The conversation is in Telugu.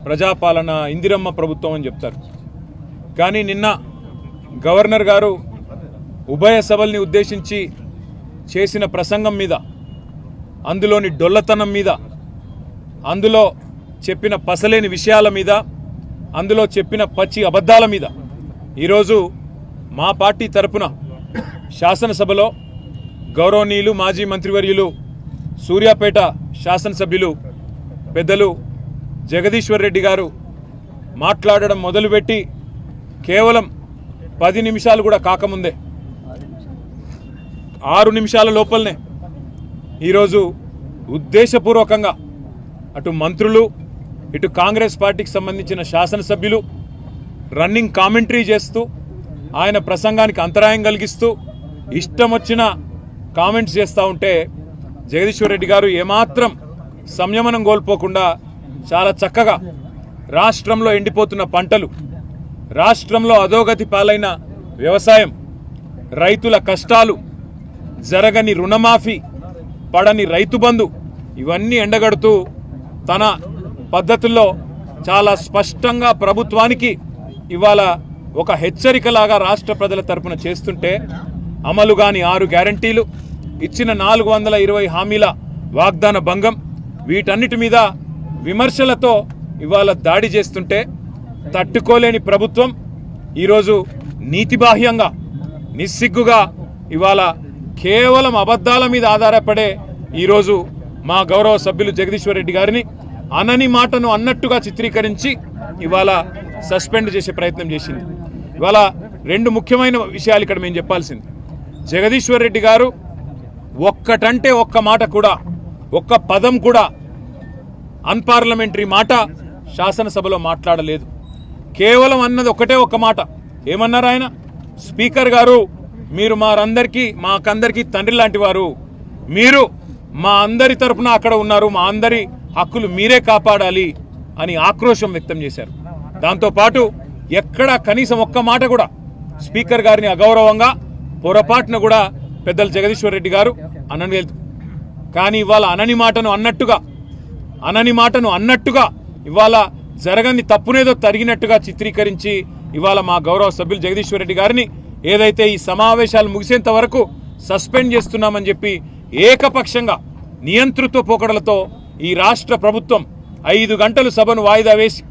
ప్రజాపాలన ఇందిరమ్మ ప్రభుత్వం అని చెప్తారు. కానీ నిన్న గవర్నర్ గారు ఉభయ సభల్ని ఉద్దేశించి చేసిన ప్రసంగం మీద, అందులోని డొల్లతనం మీద, అందులో చెప్పిన పసలేని విషయాల మీద, అందులో చెప్పిన పచ్చి అబద్ధాల మీద ఈరోజు మా పార్టీ తరపున శాసనసభలో గౌరవనీయులు మాజీ మంత్రివర్యులు సూర్యాపేట శాసనసభ్యులు పెద్దలు జగదీశ్వర్ రెడ్డి గారు మాట్లాడడం మొదలుపెట్టి కేవలం 10 నిమిషాలు కూడా కాకముందే 6 నిమిషాల లోపలనే ఈరోజు ఉద్దేశపూర్వకంగా అటు మంత్రులు ఇటు కాంగ్రెస్ పార్టీకి సంబంధించిన శాసనసభ్యులు రన్నింగ్ కామెంటరీ చేస్తూ ఆయన ప్రసంగానికి అంతరాయం కలిగిస్తూ ఇష్టం వచ్చిన కామెంట్స్ చేస్తూ ఉంటే జగదీశ్వర్ రెడ్డి గారు ఏమాత్రం సంయమనం కోల్పోకుండా చాలా చక్కగా రాష్ట్రంలో ఎండిపోతున్న పంటలు, రాష్ట్రంలో అధోగతి పాలైన వ్యవసాయం, రైతుల కష్టాలు, జరగని రుణమాఫీ, పడని రైతు బంధు ఇవన్నీ ఎండగడుతూ తన పద్ధతుల్లో చాలా స్పష్టంగా ప్రభుత్వానికి ఇవాళ ఒక హెచ్చరికలాగా రాష్ట్ర ప్రజల తరపున చేస్తుంటే అమలు కాని 6 గ్యారంటీలు, ఇచ్చిన 420 హామీల వాగ్దాన భంగం, వీటన్నిటి మీద విమర్శలతో ఇవాళ దాడి చేస్తుంటే తట్టుకోలేని ప్రభుత్వం ఈరోజు నీతిబాహ్యంగా నిస్సిగ్గుగా ఇవాళ కేవలం అబద్ధాల మీద ఆధారపడే ఈరోజు మా గౌరవ సభ్యులు జగదీశ్వర్ రెడ్డి గారిని అనని మాటను అన్నట్టుగా చిత్రీకరించి ఇవాళ సస్పెండ్ చేసే ప్రయత్నం చేసింది. ఇవాళ 2 ముఖ్యమైన విషయాలు ఇక్కడ మేము చెప్పాల్సింది. జగదీశ్వర్ రెడ్డి గారు ఒక్కటంటే ఒక్క మాట కూడా, ఒక్క పదం కూడా అన్పార్లమెంటరీ మాట శాసనసభలో మాట్లాడలేదు. కేవలం అన్నది ఒకటే ఒక్క మాట. ఏమన్నారు ఆయన? స్పీకర్ గారు, మీరు మాకందరికీ తండ్రి లాంటి వారు, మీరు మా అందరి తరపున అక్కడ ఉన్నారు, మా అందరి హక్కులు మీరే కాపాడాలి అని ఆక్రోశం వ్యక్తం చేశారు. దాంతోపాటు ఎక్కడా కనీసం ఒక్క మాట కూడా స్పీకర్ గారిని అగౌరవంగా పొరపాటున కూడా పెద్దలు జగదీశ్వర్ రెడ్డి గారు అనలేదు. కానీ ఇవాళ అనని మాటను అన్నట్టుగా ఇవాళ జరగని తప్పునేదో తరిగినట్టుగా చిత్రీకరించి ఇవాళ మా గౌరవ సభ్యులు జగదీశ్వర్ రెడ్డి గారిని ఏదైతే ఈ సమావేశాలు ముగిసేంత వరకు సస్పెండ్ చేస్తున్నామని చెప్పి ఏకపక్షంగా నియంతృత్వ పోకడలతో ఈ రాష్ట్ర ప్రభుత్వం 5 గంటలు సభను వాయిదా వేసి